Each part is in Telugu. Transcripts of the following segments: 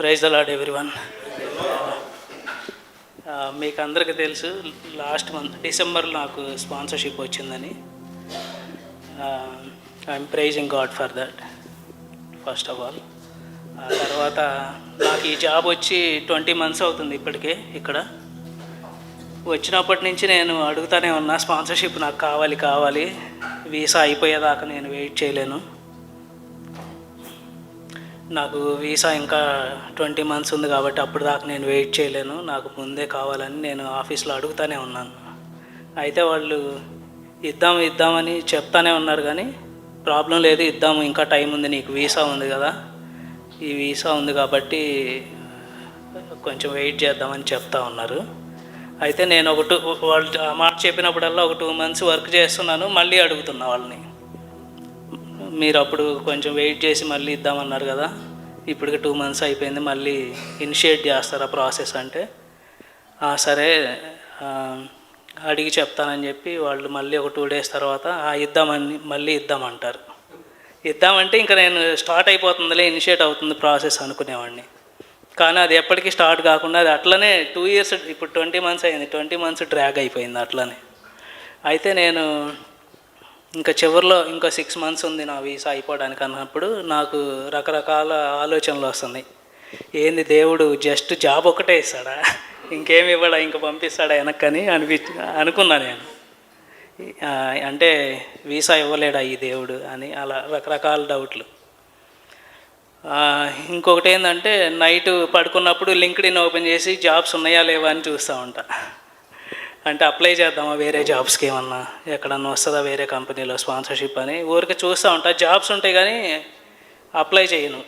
Praise the lord everyone. మీకు అందరికీ తెలుసు, లాస్ట్ మంత్ డిసెంబర్లో నాకు స్పాన్సర్షిప్ వచ్చిందని. I'm pricing God for that first of all. ఆ తర్వాత నాకు ఈ జాబ్ వచ్చి 20 months అవుతుంది ఇప్పటికే. ఇక్కడ వచ్చినప్పటి నుంచి నేను అడుగుతూనే ఉన్నా, స్పాన్సర్షిప్ నాకు కావాలి, వీసా అయిపోయేదాకా నేను వెయిట్ చేయలేను, నాకు వీసా ఇంకా 20 months ఉంది కాబట్టి అప్పుడు దాకా నేను వెయిట్ చేయలేను, నాకు ముందే కావాలని నేను ఆఫీస్లో అడుగుతూనే ఉన్నాను. అయితే వాళ్ళు ఇద్దామని చెప్తానే ఉన్నారు, కానీ ప్రాబ్లం లేదు, ఇద్దాము, ఇంకా టైం ఉంది, నీకు వీసా ఉంది కదా, ఈ వీసా ఉంది కాబట్టి కొంచెం వెయిట్ చేద్దామని చెప్తా ఉన్నారు. అయితే నేను వాళ్ళు ఆ మాట చెప్పినప్పుడల్లా ఒక 2 months వర్క్ చేస్తున్నాను, మళ్ళీ అడుగుతున్నా వాళ్ళని, మీరు అప్పుడు కొంచెం వెయిట్ చేసి మళ్ళీ ఇద్దామన్నారు కదా, ఇప్పటికి 2 months అయిపోయింది, మళ్ళీ ఇనిషియేట్ చేస్తారా ప్రాసెస్ అంటే, సరే అడిగి చెప్తానని చెప్పి వాళ్ళు మళ్ళీ ఒక 2 days తర్వాత మళ్ళీ ఇద్దామంటారు. ఇద్దామంటే ఇంకా నేను స్టార్ట్ అయిపోతుందిలే, ఇనిషియేట్ అవుతుంది ప్రాసెస్ అనుకునేవాడిని. కానీ అది ఎప్పటికీ స్టార్ట్ కాకుండా అది అట్లనే 2 years, ఇప్పుడు 20 months అయింది, 20 months డ్రాగ్ అయిపోయింది అట్లనే. అయితే నేను ఇంకా చివరిలో ఇంకా 6 months ఉంది నా వీసా అయిపోవడానికి అన్నప్పుడు నాకు రకరకాల ఆలోచనలు వస్తున్నాయి. ఏంది దేవుడు జస్ట్ జాబ్ ఒకటే ఇస్తాడా, ఇంకేమి ఇవ్వడా, ఇంకా పంపిస్తాడా వెనక్కని అనుకున్నా నేను. అంటే వీసా ఇవ్వలేడా ఈ దేవుడు అని, అలా రకరకాల డౌట్లు. ఇంకొకటి ఏంటంటే, నైట్ పడుకున్నప్పుడు లింక్డ్ఇన్ ఓపెన్ చేసి జాబ్స్ ఉన్నాయా లేవా అని చూస్తూ ఉంటా. అంటే అప్లై చేద్దామా వేరే జాబ్స్కి, ఏమన్నా ఎక్కడన్నా వస్తుందా వేరే కంపెనీలో స్పాన్సర్షిప్ అని ఊరికి చూస్తూ ఉంటా. జాబ్స్ ఉంటాయి కానీ అప్లై చేయను,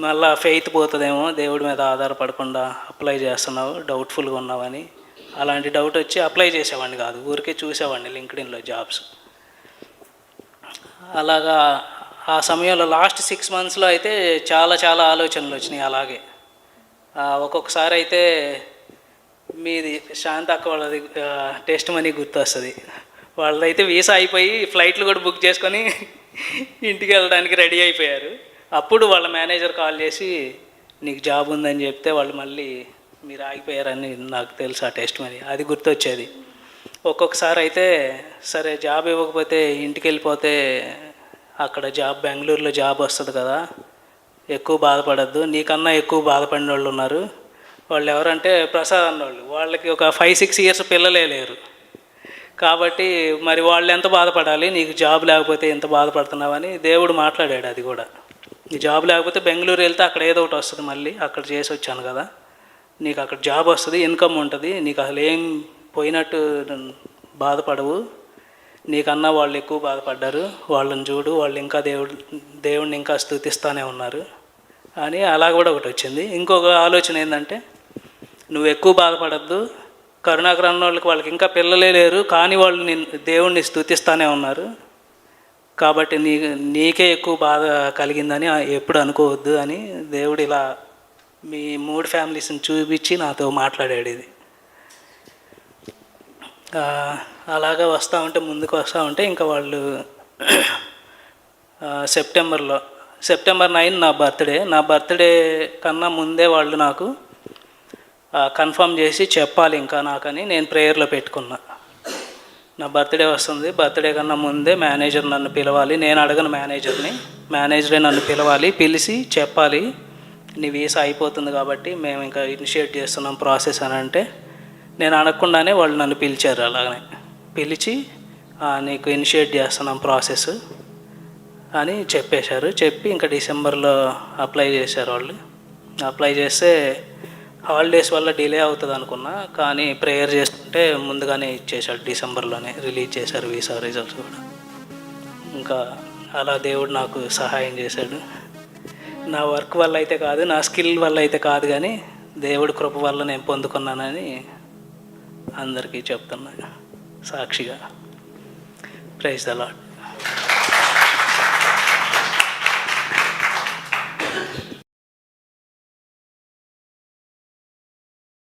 మళ్ళీ ఫెయిత్ పోతుందేమో, దేవుడి మీద ఆధారపడకుండా అప్లై చేస్తున్నావు, డౌట్ఫుల్గా ఉన్నావని, అలాంటి డౌట్ వచ్చి అప్లై చేసేవాడిని కాదు, ఊరికే చూసేవాడిని లింక్డ్ఇన్లో జాబ్స్. అలాగా ఆ సమయంలో లాస్ట్ 6 monthsలో అయితే చాలా ఆలోచనలు వచ్చినాయి. అలాగే ఒక్కొక్కసారి అయితే మీది శాంత అక్క వాళ్ళది టెస్ట్ మనీ గుర్తొస్తుంది. వాళ్ళైతే వీసా అయిపోయి ఫ్లైట్లు కూడా బుక్ చేసుకొని ఇంటికి వెళ్ళడానికి రెడీ అయిపోయారు. అప్పుడు వాళ్ళ మేనేజర్ కాల్ చేసి నీకు జాబ్ ఉందని చెప్తే వాళ్ళు మళ్ళీ మీరు ఆగిపోయారని నాకు తెలుసు. ఆ టెస్ట్ మనీ అది గుర్తొచ్చేది. ఒక్కొక్కసారి అయితే సరే జాబ్ ఇవ్వకపోతే ఇంటికి వెళ్ళిపోతే అక్కడ బెంగళూరులో జాబ్ వస్తుంది కదా, ఎక్కువ బాధపడద్దు, నీకన్నా ఎక్కువ బాధపడిన వాళ్ళు ఉన్నారు. వాళ్ళు ఎవరంటే ప్రసాద్ అన్నోళ్ళు, వాళ్ళకి ఒక 5-6 years పిల్లలే లేరు. కాబట్టి మరి వాళ్ళు ఎంత బాధపడాలి, నీకు జాబ్ లేకపోతే ఎంత బాధపడుతున్నావని దేవుడు మాట్లాడాడు. అది కూడా, నీ జాబ్ లేకపోతే బెంగళూరు వెళ్తే అక్కడ ఏదో ఒకటి వస్తుంది, మళ్ళీ అక్కడ చేసి వచ్చాను కదా, నీకు అక్కడ జాబ్ వస్తుంది, ఇన్కమ్ ఉంటుంది, నీకు అసలు ఏం పోయినట్టు బాధపడవు, నీకన్నా వాళ్ళు ఎక్కువ బాధపడ్డారు, వాళ్ళని చూడు, వాళ్ళు ఇంకా దేవుడిని ఇంకా స్తుతిస్తూనే ఉన్నారు అని అలా కూడా ఒకటి వచ్చింది. ఇంకొక ఆలోచన ఏంటంటే, నువ్వు ఎక్కువ బాధపడద్దు, కరుణాకర్ అన్న వాళ్ళకి ఇంకా పిల్లలే లేరు, కానీ వాళ్ళు దేవుడిని స్తుతిస్తూనే ఉన్నారు, కాబట్టి నీకే ఎక్కువ బాధ కలిగిందని ఎప్పుడు అనుకోవద్దు అని దేవుడు ఇలా మీ 3 familiesని చూపించి నాతో మాట్లాడాడు. ఇది అలాగా ముందుకు వస్తూ ఉంటే ఇంకా వాళ్ళు సెప్టెంబర్ 9 నా బర్త్డే కన్నా ముందే వాళ్ళు నాకు కన్ఫర్మ్ చేసి చెప్పాలి ఇంకా నాకని నేను ప్రేయర్లో పెట్టుకున్నా. నా బర్త్డే వస్తుంది, బర్త్డే కన్నా ముందే మేనేజర్ నన్ను పిలవాలి, నేను అడగను మేనేజరే నన్ను పిలిచి చెప్పాలి, నీ వీసా అయిపోతుంది కాబట్టి మేము ఇంకా ఇనిషియేట్ చేస్తున్నాం ప్రాసెస్ అని అంటే, నేను అడగకుండానే వాళ్ళు నన్ను పిలిచారు. అలాగనే పిలిచి నీకు ఇనిషియేట్ చేస్తున్నాం ప్రాసెస్ అని చెప్పి ఇంకా డిసెంబర్లో అప్లై చేశారు. వాళ్ళు అప్లై చేస్తే హాలిడేస్ వల్ల డిలే అవుతుంది అనుకున్నా, కానీ ప్రేయర్ చేస్తుంటే ముందుగానే ఇచ్చేశాడు, డిసెంబర్లోనే రిలీజ్ చేశారు వీసా రిజల్ట్స్ కూడా. ఇంకా అలా దేవుడు నాకు సహాయం చేశాడు. నా వర్క్ వల్ల అయితే కాదు, నా స్కిల్ వల్ల అయితే కాదు, కానీ దేవుడి కృప వల్ల నేను పొందుకున్నానని అందరికీ చెప్తున్నా సాక్షిగా. Praise the lord.